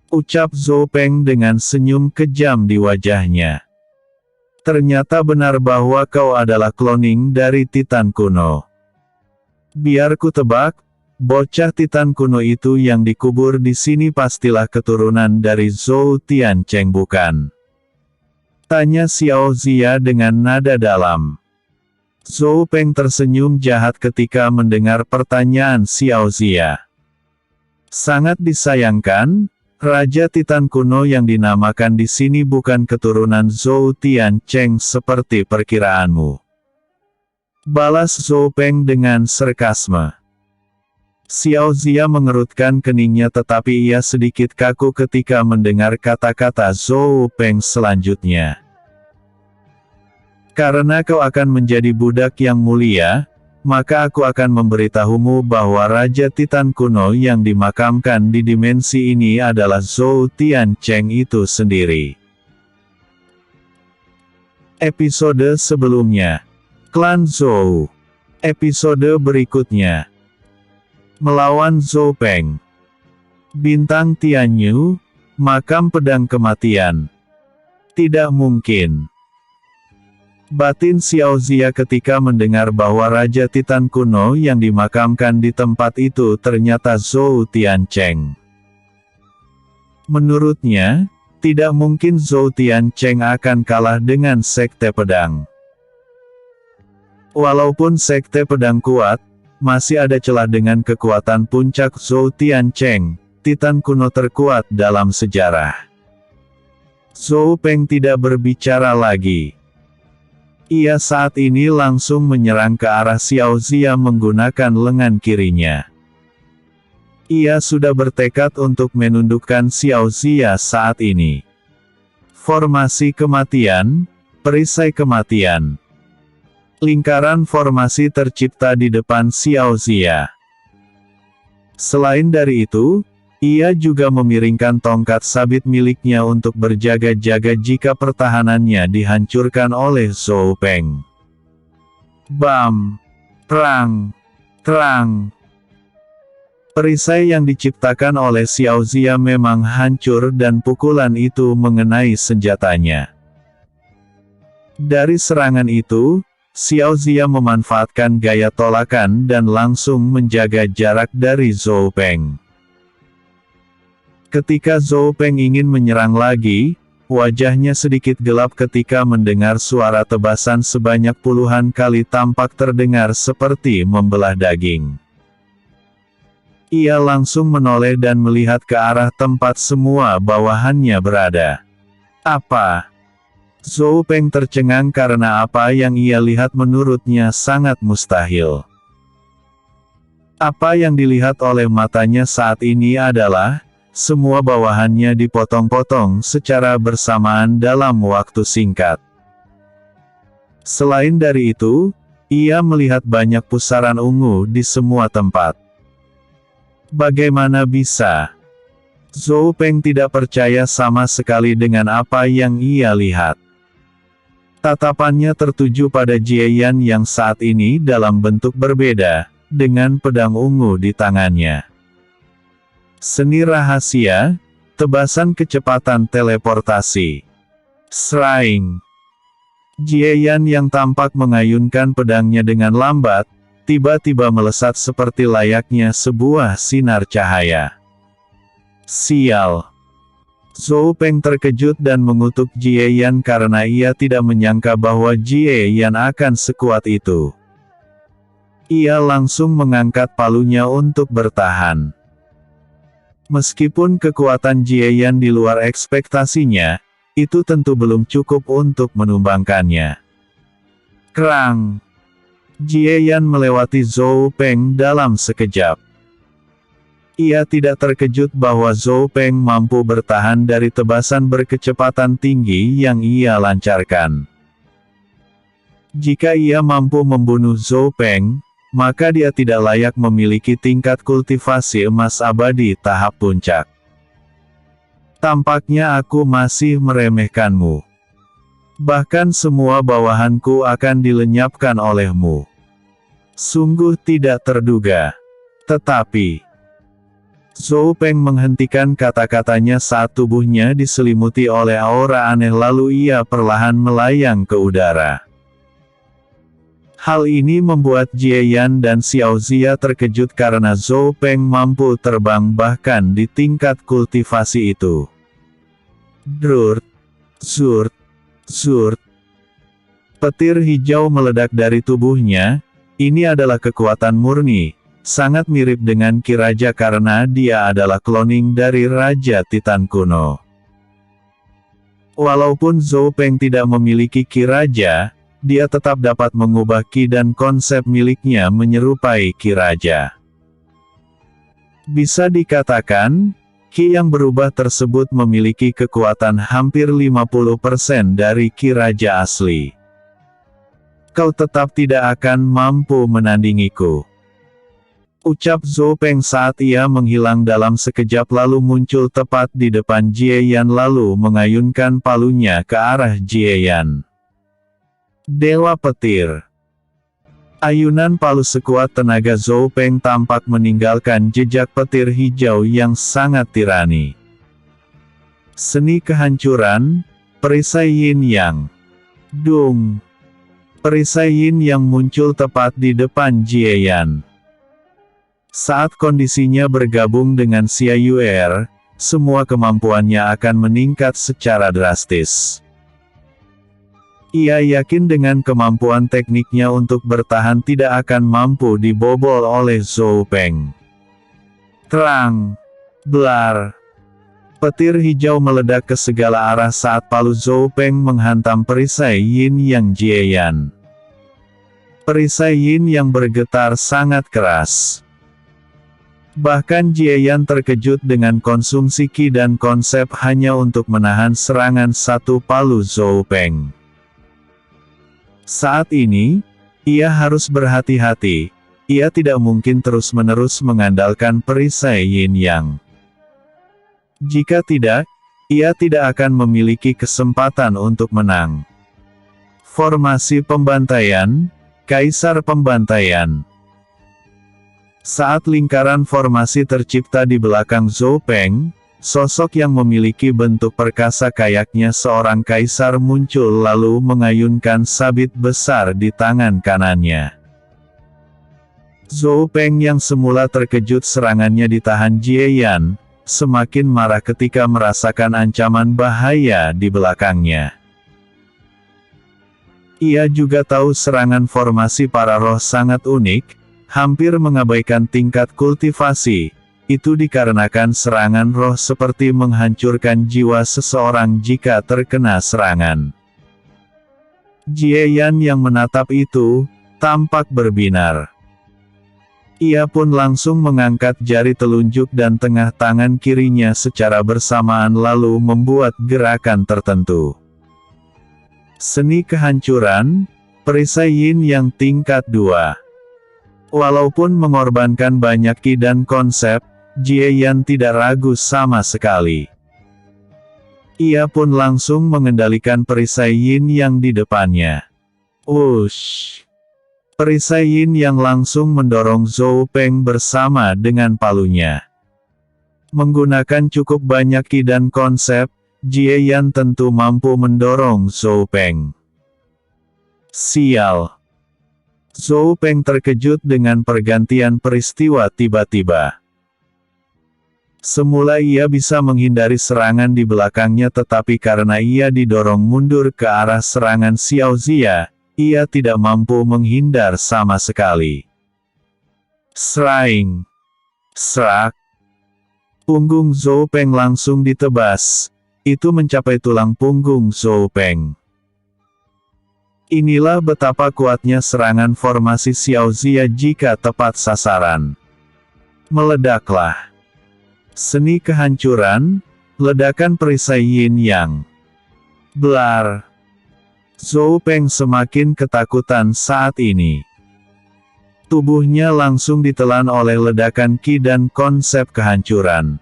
Ucap Zhou Peng dengan senyum kejam di wajahnya. Ternyata benar bahwa kau adalah kloning dari Titan kuno. Biar ku tebak, bocah Titan kuno itu yang dikubur di sini pastilah keturunan dari Zhou Tiancheng bukan? Tanya Xiao Zia dengan nada dalam. Zhou Peng tersenyum jahat ketika mendengar pertanyaan Xiao Zia. Sangat disayangkan, Raja Titan kuno yang dinamakan di sini bukan keturunan Zhou Tiancheng seperti perkiraanmu. Balas Zhou Peng dengan sarkasme. Xiao Zia mengerutkan keningnya tetapi ia sedikit kaku ketika mendengar kata-kata Zhou Peng selanjutnya. Karena kau akan menjadi budak yang mulia, maka aku akan memberitahumu bahwa Raja Titan kuno yang dimakamkan di dimensi ini adalah Zhou Tiancheng itu sendiri. Episode sebelumnya. Klan Zhou. Episode berikutnya. Melawan Zhou Peng. Bintang Tianyu, makam pedang kematian. Tidak mungkin. Batin Xiao Zia ketika mendengar bahwa Raja Titan kuno yang dimakamkan di tempat itu ternyata Zhou Tiancheng. Menurutnya, tidak mungkin Zhou Tiancheng akan kalah dengan Sekte Pedang. Walaupun Sekte Pedang kuat, masih ada celah dengan kekuatan puncak Zhou Tiancheng, Titan kuno terkuat dalam sejarah. Zhou Peng tidak berbicara lagi. Ia saat ini langsung menyerang ke arah Xiao Zia menggunakan lengan kirinya. Ia sudah bertekad untuk menundukkan Xiao Zia saat ini. Formasi kematian, perisai kematian. Lingkaran formasi tercipta di depan Xiao Zia. Selain dari itu, ia juga memiringkan tongkat sabit miliknya untuk berjaga-jaga jika pertahanannya dihancurkan oleh Zhou Peng. Bam! Terang! Terang! Perisai yang diciptakan oleh Xiao Zia memang hancur dan pukulan itu mengenai senjatanya. Dari serangan itu, Xiao Zia memanfaatkan gaya tolakan dan langsung menjaga jarak dari Zhou Peng. Ketika Zhou Peng ingin menyerang lagi, wajahnya sedikit gelap ketika mendengar suara tebasan sebanyak puluhan kali tampak terdengar seperti membelah daging. Ia langsung menoleh dan melihat ke arah tempat semua bawahannya berada. Apa? Zhou Peng tercengang karena apa yang ia lihat menurutnya sangat mustahil. Apa yang dilihat oleh matanya saat ini adalah, semua bawahannya dipotong-potong secara bersamaan dalam waktu singkat. Selain dari itu, ia melihat banyak pusaran ungu di semua tempat. Bagaimana bisa? Zhou Peng tidak percaya sama sekali dengan apa yang ia lihat. Tatapannya tertuju pada Jieyan yang saat ini dalam bentuk berbeda, dengan pedang ungu di tangannya. Seni rahasia, tebasan kecepatan teleportasi. Sraing. Jieyan yang tampak mengayunkan pedangnya dengan lambat, tiba-tiba melesat seperti layaknya sebuah sinar cahaya. Sial. Zhou Peng terkejut dan mengutuk Jieyan karena ia tidak menyangka bahwa Jieyan akan sekuat itu. Ia langsung mengangkat palunya untuk bertahan. Meskipun kekuatan Jieyan di luar ekspektasinya, itu tentu belum cukup untuk menumbangkannya. Krang! Jieyan melewati Zhou Peng dalam sekejap. Ia tidak terkejut bahwa Zhou Peng mampu bertahan dari tebasan berkecepatan tinggi yang ia lancarkan. Jika ia mampu membunuh Zhou Peng, maka dia tidak layak memiliki tingkat kultivasi emas abadi tahap puncak. Tampaknya aku masih meremehkanmu. Bahkan semua bawahanku akan dilenyapkan olehmu. Sungguh tidak terduga. Tetapi Zhou Peng menghentikan kata-katanya saat tubuhnya diselimuti oleh aura aneh lalu ia perlahan melayang ke udara. Hal ini membuat Jieyan dan Xiao Zia terkejut karena Zhou Peng mampu terbang bahkan di tingkat kultivasi itu. Drurt, zurt, zurt. Petir hijau meledak dari tubuhnya. Ini adalah kekuatan murni, sangat mirip dengan Ki Raja karena dia adalah cloning dari Raja Titan kuno. Walaupun Zhou Peng tidak memiliki Ki Raja, dia tetap dapat mengubah Ki dan konsep miliknya menyerupai Ki Raja. Bisa dikatakan, Ki yang berubah tersebut memiliki kekuatan hampir 50% dari Ki Raja asli. Kau tetap tidak akan mampu menandingiku. Ucap Zhou Peng saat ia menghilang dalam sekejap lalu muncul tepat di depan Jieyan lalu mengayunkan palunya ke arah Jieyan. Dewa Petir. Ayunan palu sekuat tenaga Zhou Peng tampak meninggalkan jejak petir hijau yang sangat tirani. Seni kehancuran, perisai Yin Yang. Dung. Perisai Yin Yang muncul tepat di depan Jieyan. Saat kondisinya bergabung dengan Xia Yuer, semua kemampuannya akan meningkat secara drastis. Ia yakin dengan kemampuan tekniknya untuk bertahan tidak akan mampu dibobol oleh Zhou Peng. Terang! Blar! Petir hijau meledak ke segala arah saat palu Zhou Peng menghantam perisai Yin Yang Jieyan. Perisai Yin Yang bergetar sangat keras. Bahkan Jieyan terkejut dengan konsumsi Ki dan konsep hanya untuk menahan serangan satu palu Zhou Peng. Saat ini, ia harus berhati-hati, ia tidak mungkin terus-menerus mengandalkan perisai Yin Yang. Jika tidak, ia tidak akan memiliki kesempatan untuk menang. Formasi pembantaian, Kaisar Pembantaian. Saat lingkaran formasi tercipta di belakang Zhou Peng, sosok yang memiliki bentuk perkasa kayaknya seorang kaisar muncul lalu mengayunkan sabit besar di tangan kanannya. Zhou Peng yang semula terkejut serangannya ditahan Jieyan, semakin marah ketika merasakan ancaman bahaya di belakangnya. Ia juga tahu serangan formasi para roh sangat unik, hampir mengabaikan tingkat kultivasi. Itu dikarenakan serangan roh seperti menghancurkan jiwa seseorang jika terkena serangan. Jieyan yang menatap itu, tampak berbinar. Ia pun langsung mengangkat jari telunjuk dan tengah tangan kirinya secara bersamaan lalu membuat gerakan tertentu. Seni kehancuran, perisai Yin Yang tingkat 2. Walaupun mengorbankan banyak Ki dan konsep, Jieyan tidak ragu sama sekali. Ia pun langsung mengendalikan perisai Yin yang di depannya. Wush! Perisai Yin yang langsung mendorong Zhou Peng bersama dengan palunya. Menggunakan cukup banyak ki dan konsep, Jie Yan tentu mampu mendorong Zhou Peng. Sial! Zhou Peng terkejut dengan pergantian peristiwa tiba-tiba. Semula ia bisa menghindari serangan di belakangnya, tetapi karena ia didorong mundur ke arah serangan Xiao Zia, ia tidak mampu menghindar sama sekali. Sraing! Serak! Punggung Zhou Peng langsung ditebas. Itu mencapai tulang punggung Zhou Peng. Inilah betapa kuatnya serangan formasi Xiao Zia jika tepat sasaran. Meledaklah. Seni kehancuran, ledakan perisai Yin Yang. Blar. Zhou Peng semakin ketakutan saat ini. Tubuhnya langsung ditelan oleh ledakan ki dan konsep kehancuran.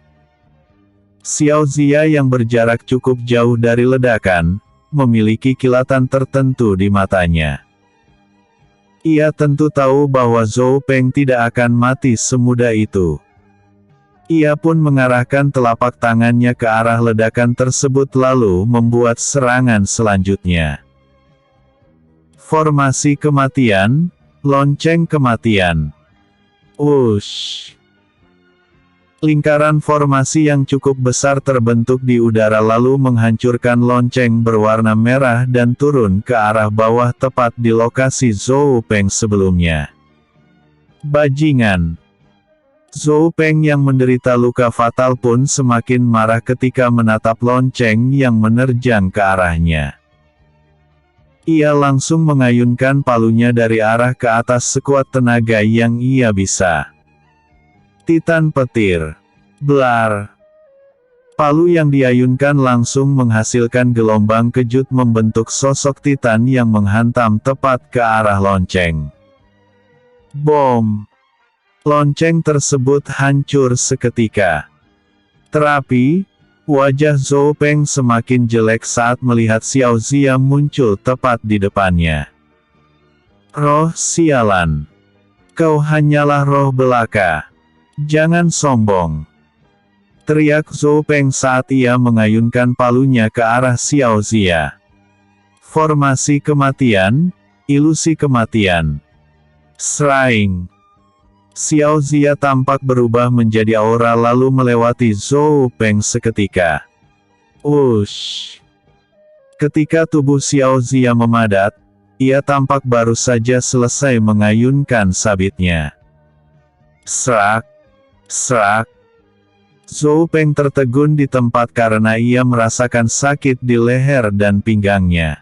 Xiao Zia yang berjarak cukup jauh dari ledakan, memiliki kilatan tertentu di matanya. Ia tentu tahu bahwa Zhou Peng tidak akan mati semudah itu. Ia pun mengarahkan telapak tangannya ke arah ledakan tersebut lalu membuat serangan selanjutnya. Formasi kematian, lonceng kematian. Wush! Lingkaran formasi yang cukup besar terbentuk di udara lalu menghancurkan lonceng berwarna merah dan turun ke arah bawah tepat di lokasi Zhou Peng sebelumnya. Bajingan! Zhou Peng yang menderita luka fatal pun semakin marah ketika menatap lonceng yang menerjang ke arahnya. Ia langsung mengayunkan palunya dari arah ke atas sekuat tenaga yang ia bisa. Titan petir. Blar. Palu yang diayunkan langsung menghasilkan gelombang kejut membentuk sosok Titan yang menghantam tepat ke arah lonceng. Bom. Lonceng tersebut hancur seketika. Terapi, wajah Zhou Peng semakin jelek saat melihat Xiao Zia muncul tepat di depannya. Roh sialan. Kau hanyalah roh belaka. Jangan sombong. Teriak Zhou Peng saat ia mengayunkan palunya ke arah Xiao Zia. Formasi kematian, ilusi kematian. Sraing. Xiao Zia tampak berubah menjadi aura lalu melewati Zhou Peng seketika. Wush! Ketika tubuh Xiao Zia memadat, ia tampak baru saja selesai mengayunkan sabitnya. Serak! Serak! Zhou Peng tertegun di tempat karena ia merasakan sakit di leher dan pinggangnya.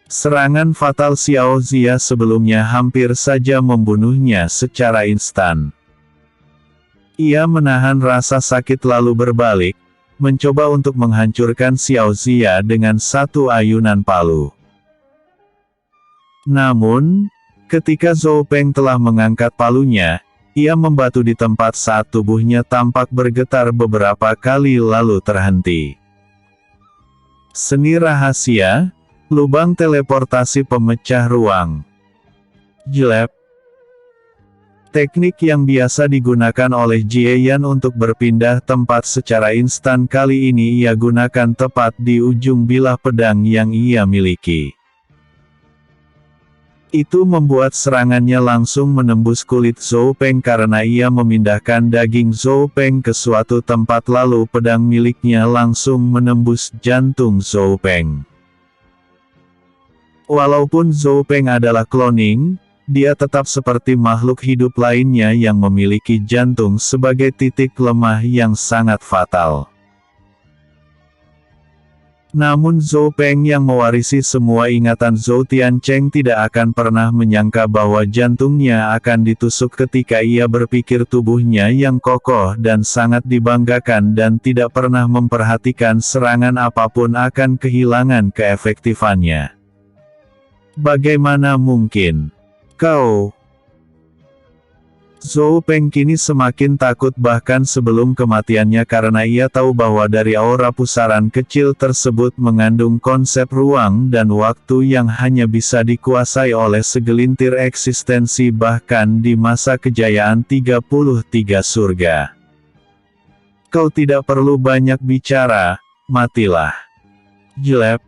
Serangan fatal Xiao Zia sebelumnya hampir saja membunuhnya secara instan. Ia menahan rasa sakit lalu berbalik, mencoba untuk menghancurkan Xiao Zia dengan satu ayunan palu. Namun, ketika Zhou Peng telah mengangkat palunya, ia membatu di tempat saat tubuhnya tampak bergetar beberapa kali lalu terhenti. Seni rahasia, lubang teleportasi pemecah ruang. Jelek. Teknik yang biasa digunakan oleh Jie Yan untuk berpindah tempat secara instan kali ini ia gunakan tepat di ujung bilah pedang yang ia miliki. Itu membuat serangannya langsung menembus kulit Zhou Peng karena ia memindahkan daging Zhou Peng ke suatu tempat lalu pedang miliknya langsung menembus jantung Zhou Peng. Walaupun Zhou Peng adalah cloning, dia tetap seperti makhluk hidup lainnya yang memiliki jantung sebagai titik lemah yang sangat fatal. Namun Zhou Peng yang mewarisi semua ingatan Zhou Tiancheng tidak akan pernah menyangka bahwa jantungnya akan ditusuk ketika ia berpikir tubuhnya yang kokoh dan sangat dibanggakan dan tidak pernah memperhatikan serangan apapun akan kehilangan keefektifannya. Bagaimana mungkin? Kau Zhou Peng kini semakin takut bahkan sebelum kematiannya karena ia tahu bahwa dari aura pusaran kecil tersebut mengandung konsep ruang dan waktu yang hanya bisa dikuasai oleh segelintir eksistensi bahkan di masa kejayaan 33 surga. Kau tidak perlu banyak bicara, matilah. Jelek.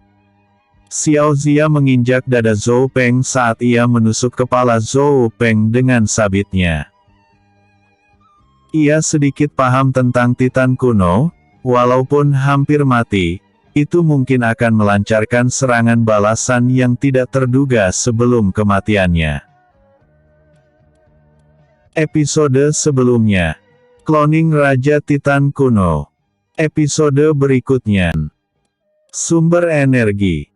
Xiao Zia menginjak dada Zhou Peng saat ia menusuk kepala Zhou Peng dengan sabitnya. Ia sedikit paham tentang Titan kuno, walaupun hampir mati, itu mungkin akan melancarkan serangan balasan yang tidak terduga sebelum kematiannya. Episode sebelumnya, Cloning Raja Titan Kuno. Episode berikutnya, Sumber Energi.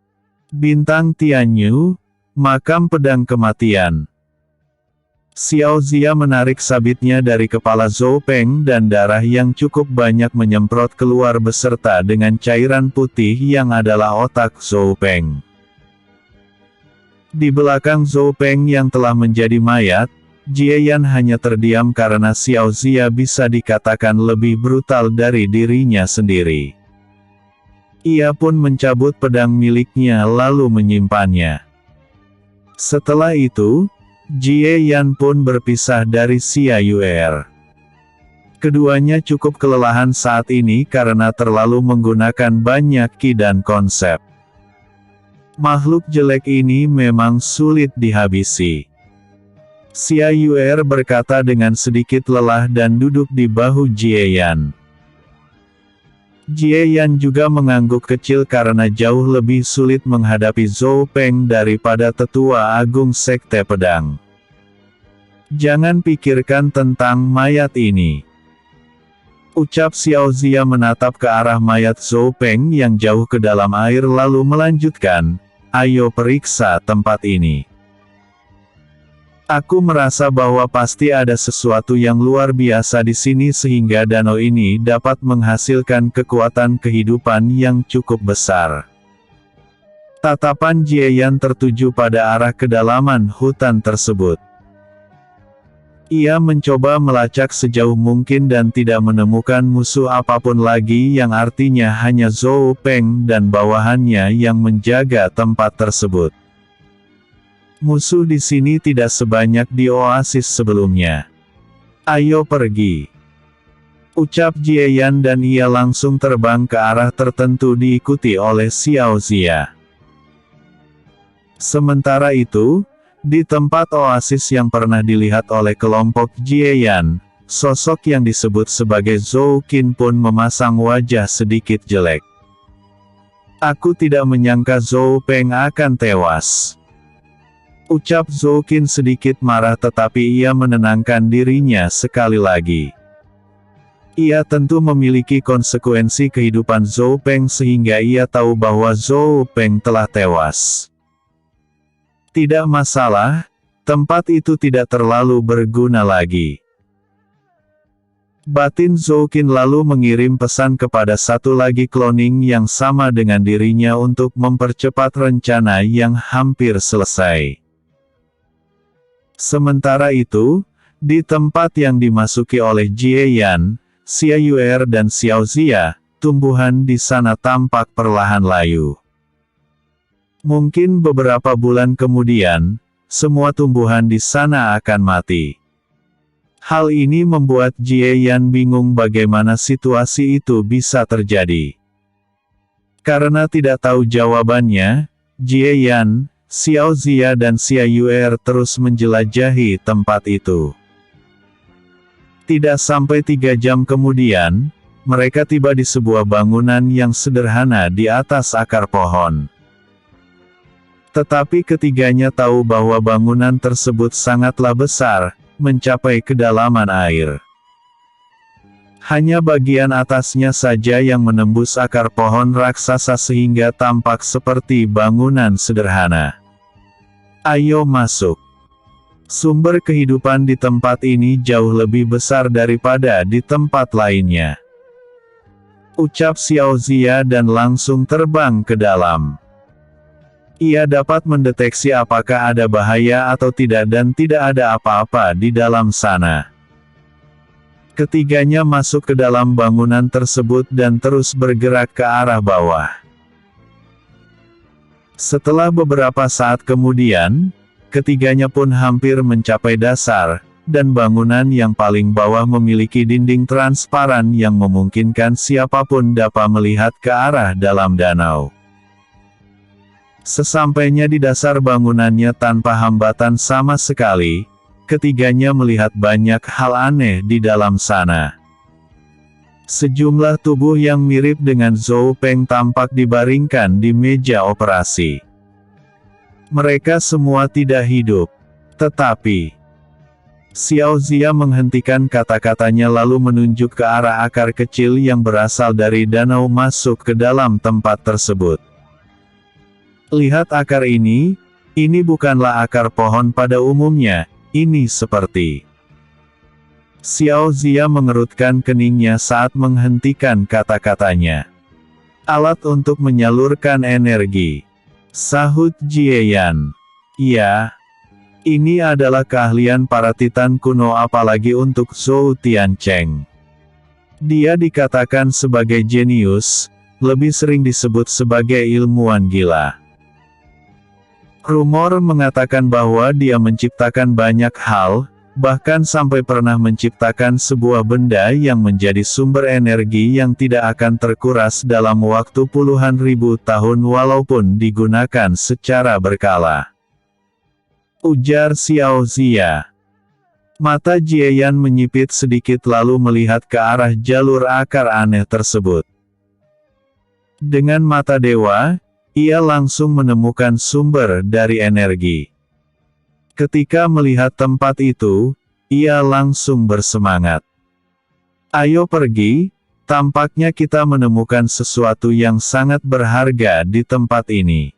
Bintang Tianyu, Makam Pedang Kematian. Xiao Zia menarik sabitnya dari kepala Zhou Peng dan darah yang cukup banyak menyemprot keluar beserta dengan cairan putih yang adalah otak Zhou Peng. Di belakang Zhou Peng yang telah menjadi mayat, Jie Yan hanya terdiam karena Xiao Zia bisa dikatakan lebih brutal dari dirinya sendiri. Ia pun mencabut pedang miliknya lalu menyimpannya. Setelah itu, Jie Yan pun berpisah dari Xia Yuer. Keduanya cukup kelelahan saat ini karena terlalu menggunakan banyak ki dan konsep. Makhluk jelek ini memang sulit dihabisi. Xia Yuer berkata dengan sedikit lelah dan duduk di bahu Jie Yan. Jie Yan juga mengangguk kecil karena jauh lebih sulit menghadapi Zhou Peng daripada tetua agung Sekte Pedang. Jangan pikirkan tentang mayat ini. Ucap Xiao Zia menatap ke arah mayat Zhou Peng yang jauh ke dalam air lalu melanjutkan, ayo periksa tempat ini. Aku merasa bahwa pasti ada sesuatu yang luar biasa di sini sehingga danau ini dapat menghasilkan kekuatan kehidupan yang cukup besar. Tatapan Jie Yan tertuju pada arah kedalaman hutan tersebut. Ia mencoba melacak sejauh mungkin dan tidak menemukan musuh apapun lagi yang artinya hanya Zhou Peng dan bawahannya yang menjaga tempat tersebut. Musuh di sini tidak sebanyak di oasis sebelumnya. Ayo pergi. Ucap Jie Yan dan ia langsung terbang ke arah tertentu diikuti oleh Xiao Zia. Sementara itu, di tempat oasis yang pernah dilihat oleh kelompok Jie Yan, sosok yang disebut sebagai Zhou Qin pun memasang wajah sedikit jelek. Aku tidak menyangka Zhou Peng akan tewas. Ucap Zhou Qin sedikit marah tetapi ia menenangkan dirinya sekali lagi. Ia tentu memiliki konsekuensi kehidupan Zhou Peng sehingga ia tahu bahwa Zhou Peng telah tewas. Tidak masalah, tempat itu tidak terlalu berguna lagi. Batin Zhou Qin lalu mengirim pesan kepada satu lagi cloning yang sama dengan dirinya untuk mempercepat rencana yang hampir selesai. Sementara itu, di tempat yang dimasuki oleh Jie Yan, Xia Yuer dan Xiao Zia, tumbuhan di sana tampak perlahan layu. Mungkin beberapa bulan kemudian, semua tumbuhan di sana akan mati. Hal ini membuat Jie Yan bingung bagaimana situasi itu bisa terjadi. Karena tidak tahu jawabannya, Jie Yan, Xiao Zia dan Xia Yuer terus menjelajahi tempat itu. Tidak sampai 3 jam kemudian, mereka tiba di sebuah bangunan yang sederhana di atas akar pohon. Tetapi ketiganya tahu bahwa bangunan tersebut sangatlah besar, mencapai kedalaman air. Hanya bagian atasnya saja yang menembus akar pohon raksasa sehingga tampak seperti bangunan sederhana. Ayo masuk. Sumber kehidupan di tempat ini jauh lebih besar daripada di tempat lainnya. Ucap Xiao Zia dan langsung terbang ke dalam. Ia dapat mendeteksi apakah ada bahaya atau tidak dan tidak ada apa-apa di dalam sana. Ketiganya masuk ke dalam bangunan tersebut dan terus bergerak ke arah bawah. Setelah beberapa saat kemudian, ketiganya pun hampir mencapai dasar, dan bangunan yang paling bawah memiliki dinding transparan yang memungkinkan siapapun dapat melihat ke arah dalam danau. Sesampainya di dasar bangunannya tanpa hambatan sama sekali, ketiganya melihat banyak hal aneh di dalam sana. Sejumlah tubuh yang mirip dengan Zhou Peng tampak dibaringkan di meja operasi. Mereka semua tidak hidup. Tetapi, Xiao Zia menghentikan kata-katanya lalu menunjuk ke arah akar kecil yang berasal dari danau masuk ke dalam tempat tersebut. Lihat akar ini bukanlah akar pohon pada umumnya, ini seperti... Xiao Zia mengerutkan keningnya saat menghentikan kata-katanya. Alat untuk menyalurkan energi. Sahut Jie Yan. Ya, ini adalah keahlian para titan kuno apalagi untuk Zhou Tiancheng. Dia dikatakan sebagai jenius, lebih sering disebut sebagai ilmuwan gila. Rumor mengatakan bahwa dia menciptakan banyak hal, bahkan sampai pernah menciptakan sebuah benda yang menjadi sumber energi yang tidak akan terkuras dalam waktu puluhan ribu tahun walaupun digunakan secara berkala. Ujar Xiao Zia. Mata Jie Yan menyipit sedikit lalu melihat ke arah jalur akar aneh tersebut. Dengan mata dewa, ia langsung menemukan sumber dari energi. Ketika melihat tempat itu, ia langsung bersemangat. Ayo pergi, tampaknya kita menemukan sesuatu yang sangat berharga di tempat ini.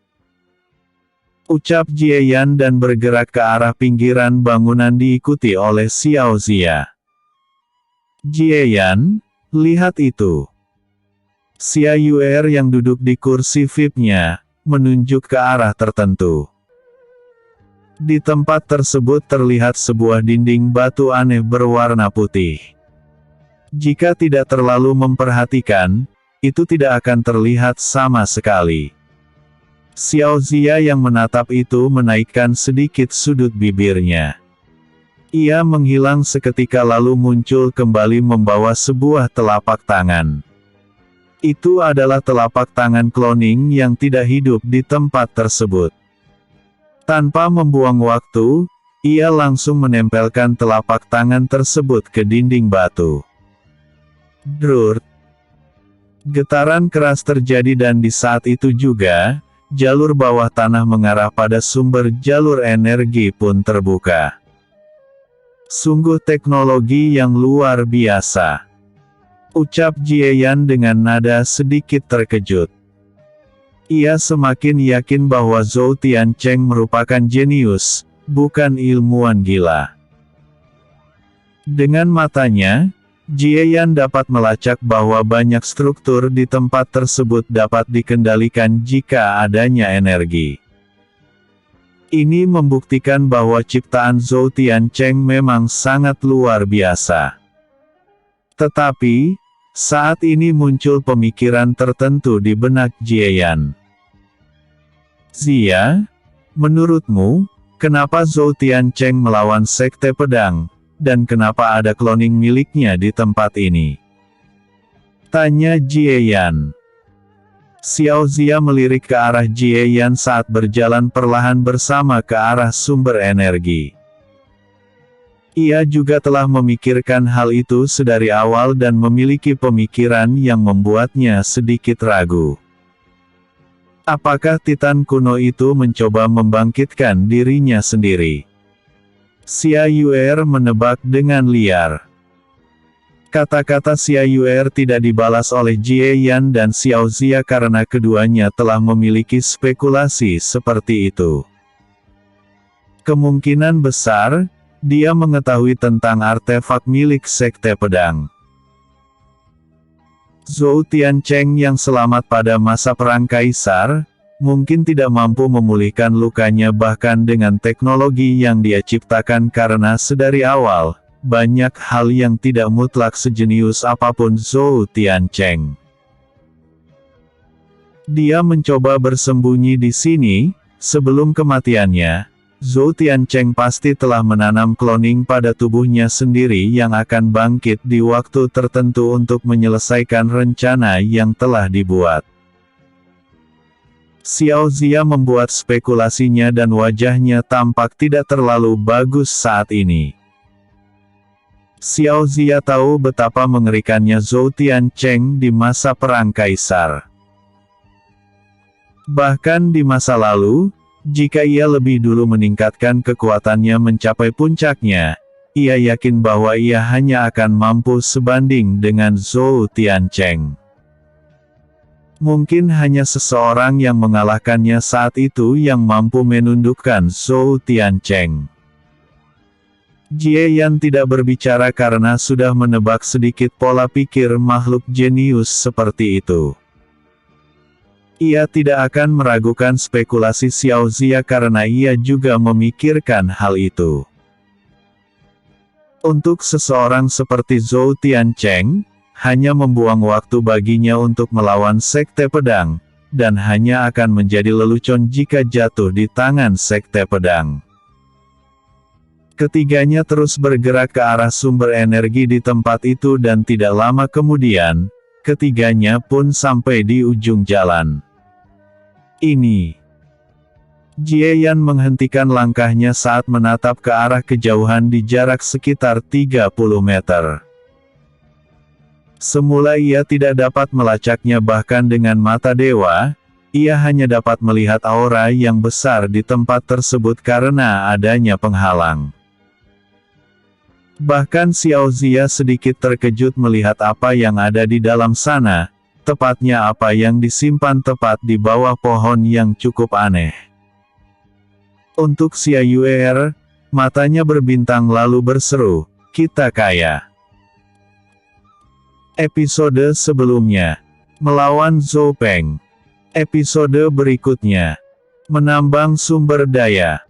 Ucap Jie Yan dan bergerak ke arah pinggiran bangunan diikuti oleh Xiao Zia. Jie Yan, lihat itu. Xia Yuer yang duduk di kursi VIP-nya, menunjuk ke arah tertentu. Di tempat tersebut terlihat sebuah dinding batu aneh berwarna putih. Jika tidak terlalu memperhatikan, itu tidak akan terlihat sama sekali. Xiao Zia yang menatap itu menaikkan sedikit sudut bibirnya. Ia menghilang seketika lalu muncul kembali membawa sebuah telapak tangan. Itu adalah telapak tangan cloning yang tidak hidup di tempat tersebut. Tanpa membuang waktu, ia langsung menempelkan telapak tangan tersebut ke dinding batu. Drurt. Getaran keras terjadi dan di saat itu juga, jalur bawah tanah mengarah pada sumber jalur energi pun terbuka. Sungguh teknologi yang luar biasa. Ucap Jie Yan dengan nada sedikit terkejut. Ia semakin yakin bahwa Zhou Tiancheng merupakan jenius, bukan ilmuwan gila. Dengan matanya, Jie Yan dapat melacak bahwa banyak struktur di tempat tersebut dapat dikendalikan jika adanya energi. Ini membuktikan bahwa ciptaan Zhou Tiancheng memang sangat luar biasa. Tetapi, saat ini muncul pemikiran tertentu di benak Jie Yan. Zia, menurutmu, kenapa Zhou Tiancheng melawan Sekte Pedang, dan kenapa ada cloning miliknya di tempat ini? Tanya Jie Yan. Xiao Zia melirik ke arah Jie Yan saat berjalan perlahan bersama ke arah sumber energi. Ia juga telah memikirkan hal itu sedari awal dan memiliki pemikiran yang membuatnya sedikit ragu. Apakah Titan kuno itu mencoba membangkitkan dirinya sendiri? Xia Yuer menebak dengan liar. Kata-kata Xia Yuer tidak dibalas oleh Jie Yan dan Xiao Zia karena keduanya telah memiliki spekulasi seperti itu. Kemungkinan besar, dia mengetahui tentang artefak milik Sekte Pedang. Zhou Tiancheng yang selamat pada masa Perang Kaisar, mungkin tidak mampu memulihkan lukanya bahkan dengan teknologi yang dia ciptakan karena sedari awal, banyak hal yang tidak mutlak sejenius apapun Zhou Tiancheng. Dia mencoba bersembunyi di sini, sebelum kematiannya, Zhou Tiancheng pasti telah menanam cloning pada tubuhnya sendiri yang akan bangkit di waktu tertentu untuk menyelesaikan rencana yang telah dibuat. Xiao Zia membuat spekulasinya dan wajahnya tampak tidak terlalu bagus saat ini. Xiao Zia tahu betapa mengerikannya Zhou Tiancheng di masa Perang Kaisar. Bahkan di masa lalu, jika ia lebih dulu meningkatkan kekuatannya mencapai puncaknya, ia yakin bahwa ia hanya akan mampu sebanding dengan Zhou Tiancheng. Mungkin hanya seseorang yang mengalahkannya saat itu yang mampu menundukkan Zhou Tiancheng. Jie Yan tidak berbicara karena sudah menebak sedikit pola pikir makhluk jenius seperti itu. Ia tidak akan meragukan spekulasi Xiao Zia karena ia juga memikirkan hal itu. Untuk seseorang seperti Zhou Tiancheng, hanya membuang waktu baginya untuk melawan Sekte Pedang, dan hanya akan menjadi lelucon jika jatuh di tangan Sekte Pedang. Ketiganya terus bergerak ke arah sumber energi di tempat itu dan tidak lama kemudian, ketiganya pun sampai di ujung jalan. Ini. Jie Yan menghentikan langkahnya saat menatap ke arah kejauhan di jarak sekitar 30 meter. Semula ia tidak dapat melacaknya bahkan dengan mata dewa, ia hanya dapat melihat aura yang besar di tempat tersebut karena adanya penghalang. Bahkan Xiao Zia sedikit terkejut melihat apa yang ada di dalam sana, tepatnya apa yang disimpan tepat di bawah pohon yang cukup aneh. Untuk Xia Yuer, matanya berbintang lalu berseru, "Kita kaya." Episode sebelumnya, melawan Zhou Peng. Episode berikutnya, menambang sumber daya.